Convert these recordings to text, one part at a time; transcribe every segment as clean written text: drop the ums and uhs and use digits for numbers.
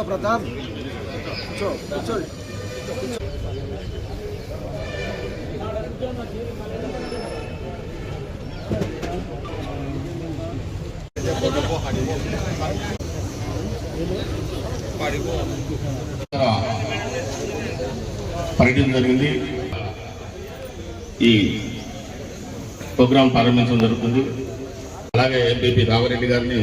ప్రతాప్ పర్యటన జరిగింది. ఈ ప్రోగ్రాం ప్రారంభించడం జరుగుతుంది. అలాగే ఎంపీపీ రామారెడ్డి గారిని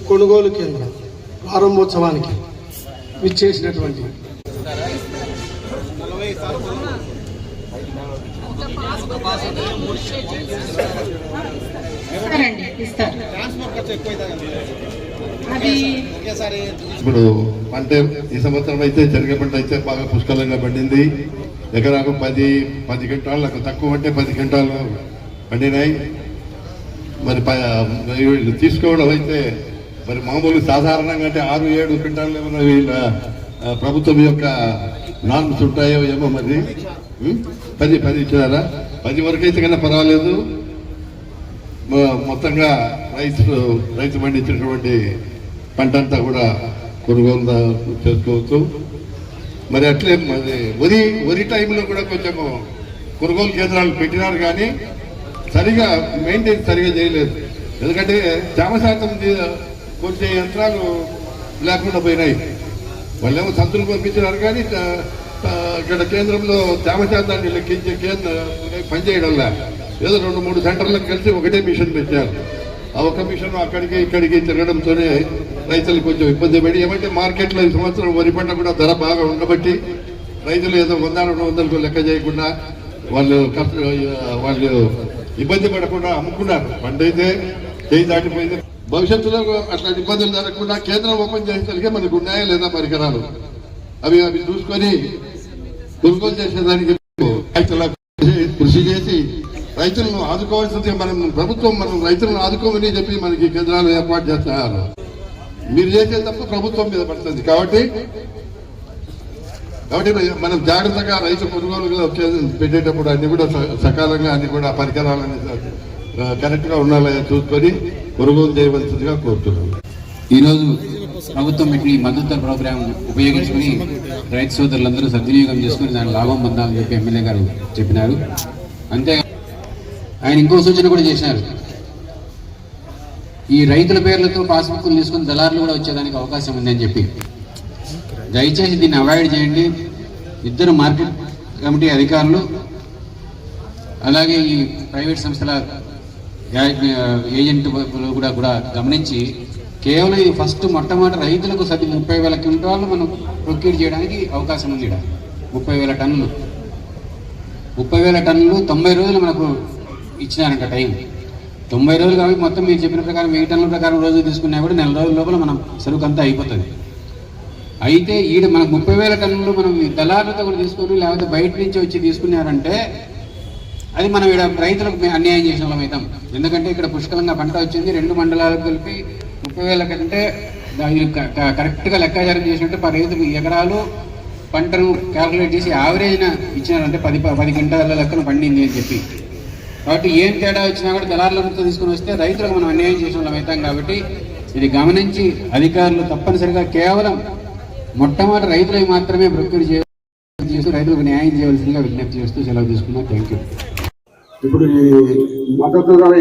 కొనుగోలు కేంద్రం ప్రారంభోత్సవానికి విచ్చేసినటువంటి ఇప్పుడు అంటే ఈ సంవత్సరం అయితే శనగ పంట అయితే బాగా పుష్కలంగా పండింది. ఎకరాకు 10 క్వింటాలు, తక్కువ అంటే 10 క్వింటాలు పండినాయి. మరి తీసుకోవడం అయితే మరి మామూలు సాధారణంగా అంటే 6-7 క్వింటాలు ఏమన్నా వీళ్ళ ప్రభుత్వం యొక్క నార్మ్స్ ఉంటాయో ఏమో. మరి 10 ఇచ్చినారా? 10 వరకు అయితే కన్నా పర్వాలేదు. మొత్తంగా రైతు పండించినటువంటి పంట అంతా కూడా కొనుగోలు చేసుకోవచ్చు. మరి అట్లే మరి వరి టైంలో కూడా కొంచెము కొనుగోలు కేంద్రాలు పెట్టినారు, కానీ సరిగా మెయింటైన్ సరిగా చేయలేదు. ఎందుకంటే తేమ శాతం కొద్ది యంత్రాలు లేకుండా పోయినాయి. వాళ్ళేమో సంతులు పంపించినారు, కానీ ఇక్కడ కేంద్రంలో తేమ శాతాన్ని లెక్కించే పనిచేయడంలా ఏదో 2-3 సెంటర్లకు కలిసి ఒకటే మిషన్ పెట్టారు. ఆ ఒక మిషన్ అక్కడికి ఇక్కడికి తిరగడంతోనే రైతులు కొంచెం ఇబ్బంది పడి, ఏమంటే మార్కెట్లో ఈ సంవత్సరం వరి పంట కూడా ధర బాగా ఉండబట్టి రైతులు ఏదో 100-200 లెక్క చేయకుండా వాళ్ళు ఇబ్బంది పడకుండా అమ్ముకున్నారు. పంట అయితే చేయి దాటిపోయింది. భవిష్యత్తులో అట్లాంటి ఇబ్బందులు జరగకుండా కేంద్రం ఓపెన్ చేసేసరికి మనకు ఉన్నాయా లేదా పరికరాలు అవి చూసుకొని కొనుగోలు చేసేదానికి కృషి చేసి రైతులను ఆదుకోవాల్సింది ప్రభుత్వం రైతులను ఆదుకోమని చెప్పి మనకి కేంద్రాలు ఏర్పాటు చేస్తున్నారు. మీరు చేసే తప్పు ప్రభుత్వం మీద పడుతుంది. కాబట్టి మనం జాగ్రత్తగా రైతు కొనుగోలు పెట్టేటప్పుడు అన్ని కూడా సకాలంగా అన్ని కూడా పరికరాలని కరెక్ట్ గా ఉండాలని చూసుకొని కొనుగోలు చేయవలసిందిగా కోరుతున్నాను. ఈరోజు ప్రభుత్వం ఈ మద్దతు ప్రోగ్రాం ఉపయోగించుకుని రైతు సోదరులందరూ సద్వినియోగం చేసుకుని దాని లాభం పొందాలని చెప్పి ఎమ్మెల్యే గారు చెప్పినారు. అంతే ఆయన ఇంకో సూచన కూడా చేశారు. ఈ రైతుల పేర్లతో పాస్బుక్లు తీసుకుని దళారులు కూడా వచ్చేదానికి అవకాశం ఉందని చెప్పి దయచేసి దీన్ని అవాయిడ్ చేయండి. 2 మార్కెట్ కమిటీ అధికారులు అలాగే ఈ ప్రైవేట్ సంస్థల ఏజెంట్ కూడా గమనించి కేవలం ఈ మొట్టమొదటి రైతులకు 30,000 క్వింటాలు మనం ప్రొక్యూర్ చేయడానికి అవకాశం ఉంది. 30,000 టన్నులు 90 రోజులు మనకు ఇచ్చినారంట టైం. 90 రోజులు కాబట్టి మొత్తం మీరు చెప్పిన ప్రకారం 1000 టన్నుల ప్రకారం రోజు తీసుకున్నా కూడా 4 రోజుల లోపల మనం సరుకు అంతా అయిపోతుంది. అయితే మనకు 30,000 టన్నులు మనం దళారులతో కూడా తీసుకొని లేకపోతే బయట నుంచి వచ్చి తీసుకున్నారంటే అది మనం ఇక్కడ రైతులకు అన్యాయం చేసిన వాళ్ళం అవుతాం. ఎందుకంటే ఇక్కడ పుష్కలంగా పంట వచ్చింది. 2 మండలాలకు కలిపి 30,000 కంటే కరెక్ట్గా లెక్కాచారం చేసినట్టు రైతుకు ఎకరాలు పంటను క్యాల్కులేట్ చేసి యావరేజ్న ఇచ్చినారంటే 10 క్వింటాల లెక్కన పండింది అని చెప్పి. కాబట్టి ఏం తేడా వచ్చినా కూడా దళారులతో తీసుకుని వస్తే రైతులకు మనం అన్యాయం చేసిన వాళ్ళం అవుతాం. కాబట్టి ఇది గమనించి అధికారులు తప్పనిసరిగా కేవలం మొట్టమొదటి రైతులకు మాత్రమే ప్రొక్యూర్ చేస్తూ రైతులకు న్యాయం చేయవలసిందిగా విజ్ఞప్తి చేస్తూ సెలవు తీసుకున్నాం. Thank you. ఇప్పుడు ఈ మద్దతు ధర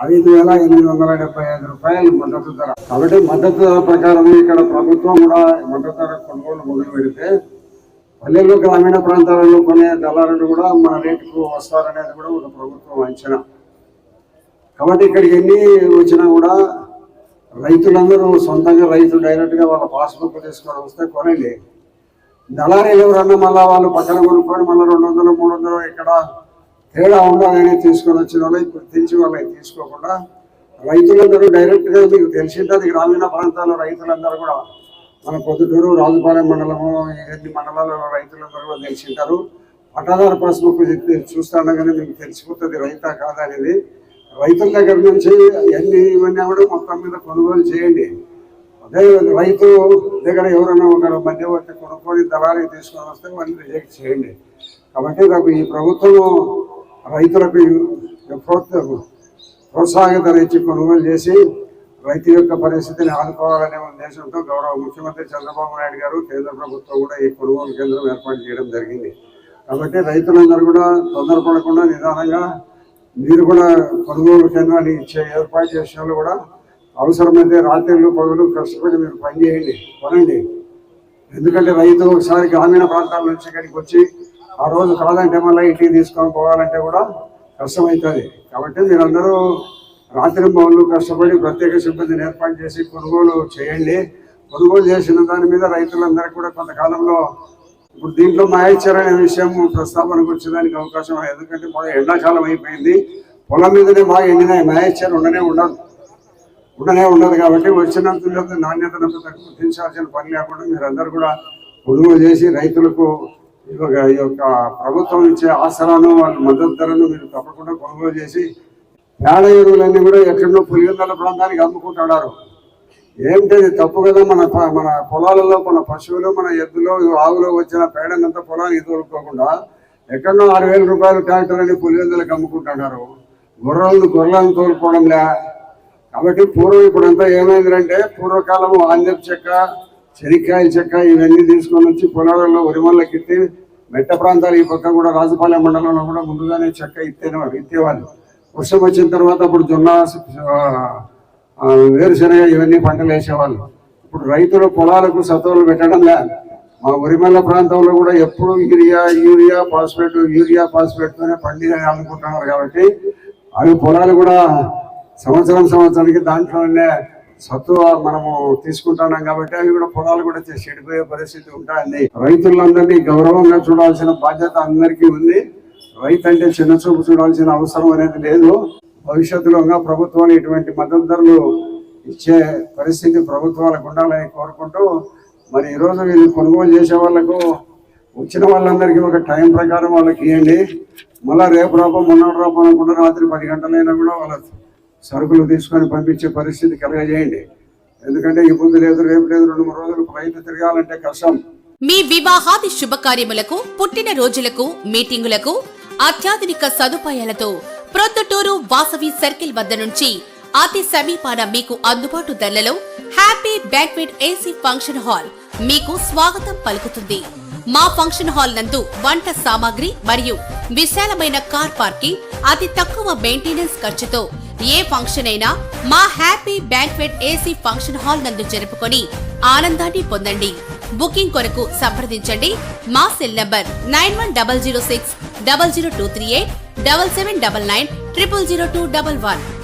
5,875 రూపాయలు మద్దతు ధర. కాబట్టి మద్దతు ధర ప్రకారం ఇక్కడ ప్రభుత్వం కూడా మద్దతు ధర కొనుగోలు మొదలు పెడితే పల్లెల్లో గ్రామీణ ప్రాంతాలలో కొనే దళారులు కూడా మన రేటుకు వస్తారనేది కూడా ఒక ప్రభుత్వం అంచనా. కాబట్టి ఇక్కడికి ఎన్ని వచ్చినా కూడా రైతులందరూ సొంతంగా డైరెక్ట్గా వాళ్ళ పాస్బుక్ తీసుకొని వస్తే కొనండి. దళారీలు ఎవరన్నా మళ్ళీ వాళ్ళు పక్కన కొనుక్కొని మళ్ళీ 200, 300 ఇక్కడ తేడా ఉండాలని తీసుకొని వచ్చిన వాళ్ళకి గుర్తించి వాళ్ళకి తీసుకోకుండా రైతులందరూ డైరెక్ట్గా మీకు తెలిసింటుంది. గ్రామీణ ప్రాంతాల్లో రైతులందరూ కూడా మన పొద్దుటూరు, రాజుపాలెం మండలము, ఇవన్నీ మండలాల్లో రైతులందరూ కూడా తెలిసింటారు. పట్టాదారు పాస్బుక్ చూస్తుండగానే మీకు తెలిసిపోతుంది రైతా కాదా అనేది. రైతుల దగ్గర నుంచి ఇవన్నీ కూడా మొత్తం మీద కొనుగోలు చేయండి. అదే రైతు దగ్గర ఎవరైనా ఒక మధ్యవర్తి కొనుక్కొని దళారీ తీసుకొని వస్తే వాళ్ళని రిజెక్ట్ చేయండి. కాబట్టి నాకు ఈ ప్రభుత్వం రైతులకు ప్రోత్సాహకత ఇచ్చి కొనుగోలు చేసి రైతు యొక్క పరిస్థితిని ఆదుకోవాలనే ఉద్దేశంతో గౌరవ ముఖ్యమంత్రి చంద్రబాబు నాయుడు గారు, కేంద్ర ప్రభుత్వం కూడా ఈ కొనుగోలు కేంద్రం ఏర్పాటు చేయడం జరిగింది. కాబట్టి రైతులందరూ కూడా తొందరపడకుండా నిదానంగా మీరు కూడా కొనుగోలు కేంద్రాన్ని ఏర్పాటు చేసిన వాళ్ళు కూడా అవసరమైతే రాత్రులు పగలు కష్టపడి మీరు పనిచేయండి, కొనండి. ఎందుకంటే రైతు ఒకసారి గ్రామీణ ప్రాంతాల నుంచి ఇక్కడికి వచ్చి ఆ రోజు కాదంటే మళ్ళీ ఇంటికి తీసుకొని పోవాలంటే కూడా కష్టమవుతుంది. కాబట్టి మీరందరూ రాత్రి పగలు కష్టపడి ప్రత్యేక సిబ్బందిని ఏర్పాటు చేసి కొనుగోలు చేయండి. కొనుగోలు చేసిన దాని మీద రైతులందరికీ కూడా కొంతకాలంలో ఇప్పుడు దీంట్లో మాయిశ్చర్ అనే విషయం ప్రస్తావనకు వచ్చేదానికి అవకాశం. ఎందుకంటే బాగా ఎండాకాలం అయిపోయింది, పొలం మీదనే బాగా ఎండినాయి, మాయిశ్చర్ ఉండనే ఉండదు. కాబట్టి వచ్చినంత నాణ్యతను గుర్తించాల్సిన పని లేకుండా మీరందరూ కూడా కొనుగోలు చేసి రైతులకు ఈ యొక్క ప్రభుత్వం ఇచ్చే ఆసరాను, వాళ్ళ మద్దతు ధరను మీరు తప్పకుండా కొనుగోలు చేసి పేడ ఎరువులన్నీ కూడా ఎక్కడో పులివెందుల ప్రాంతానికి అమ్ముకుంటున్నారు. ఏమిటి తప్పు కదా. మన పొలాలలో మన పశువులు, మన ఎద్దులు, ఆవులు వచ్చిన పేడనంతా పొలానికి తోలుకోకుండా ఎక్కడో 6,000 రూపాయలు ట్రాక్టర్ అని పులివెందులకు అమ్ముకుంటున్నారు. గొర్రెలను తోలుకోవడంలే. కాబట్టి ఇప్పుడంతా ఏమైందంటే పూర్వకాలం ఆంజప్ చెక్క, చెనిక్కాయల చెక్క ఇవన్నీ తీసుకొని వచ్చి పొలాలలో ఉరిమల్లకెత్తి మెట్ట ప్రాంతాలు ఈ పక్క కూడా రాజుపాలెం మండలంలో కూడా ముందుగానే చెక్క ఇత్తేవాళ్ళు. వర్షం వచ్చిన తర్వాత అప్పుడు జొన్న, వేరుశనగ ఇవన్నీ పంటలు వేసేవాళ్ళు. ఇప్పుడు రైతులు పొలాలకు సతువులు పెట్టడంలే. మా ఉరిమల్ల ప్రాంతంలో కూడా ఎప్పుడు యూరియా ఫాస్ఫేట్తోనే పండిదని అనుకుంటున్నారు. కాబట్టి అవి పొలాలు కూడా సంవత్సరానికి దాంట్లోనే సత్తువ మనము తీసుకుంటున్నాం. కాబట్టి అవి కూడా పొలాలు కూడా చెడిపోయే పరిస్థితి ఉంటుంది. రైతులందరినీ గౌరవంగా చూడాల్సిన బాధ్యత అందరికీ ఉంది. రైతు అంటే చిన్న చూపు చూడాల్సిన అవసరం అనేది లేదు. భవిష్యత్తులో ప్రభుత్వాలు ఇటువంటి మద్దతు ధరలు ఇచ్చే పరిస్థితి ప్రభుత్వాలకు ఉండాలని కోరుకుంటూ, మరి ఈరోజు వీళ్ళు కొనుగోలు చేసే వాళ్ళకు వచ్చిన వాళ్ళందరికీ ఒక టైం ప్రకారం వాళ్ళకి ఇవ్వండి. మళ్ళీ రేపు మొన్నటి రాపో అనుకుంటే రాత్రి 10 గంటలైనా కూడా వాళ్ళ సరుకులు తీసుకొని పంపించే పరిస్థితి కలగజేయండి. ఎందుకంటే ఇప్పుడు లేదు, రేపు లేదు, 2-3 రోజులు రైతు తిరగాలంటే కష్టం. మీ వివాహాది శుభకార్యములకు, పుట్టిన రోజులకు, మీటింగులకు అత్యాధునిక సదుపాయాలతో ప్రొద్దుటూరు వాసవి సర్కిల్ వద్ద నుంచి అతి సమీపాన మీకు అందుబాటు ధరలలో happy banquet AC function hall మీకు స్వాగతం పలుకుతుంది. మా ఫంక్షన్ హాల్ నందు వంట సామాగ్రి మరియు విశాలమైన కార్ పార్కింగ్, అతి తక్కువ మెయింటెనెన్స్ ఖర్చుతో ఏ ఫంక్షన్ అయినా మా happy banquet AC function hall నందు జరుపుకొని ఆనందాన్ని పొందండి. బుకింగ్ కొరకు సంప్రదించండి. మా సెల్ నంబర్ 9100600238 7799 000211.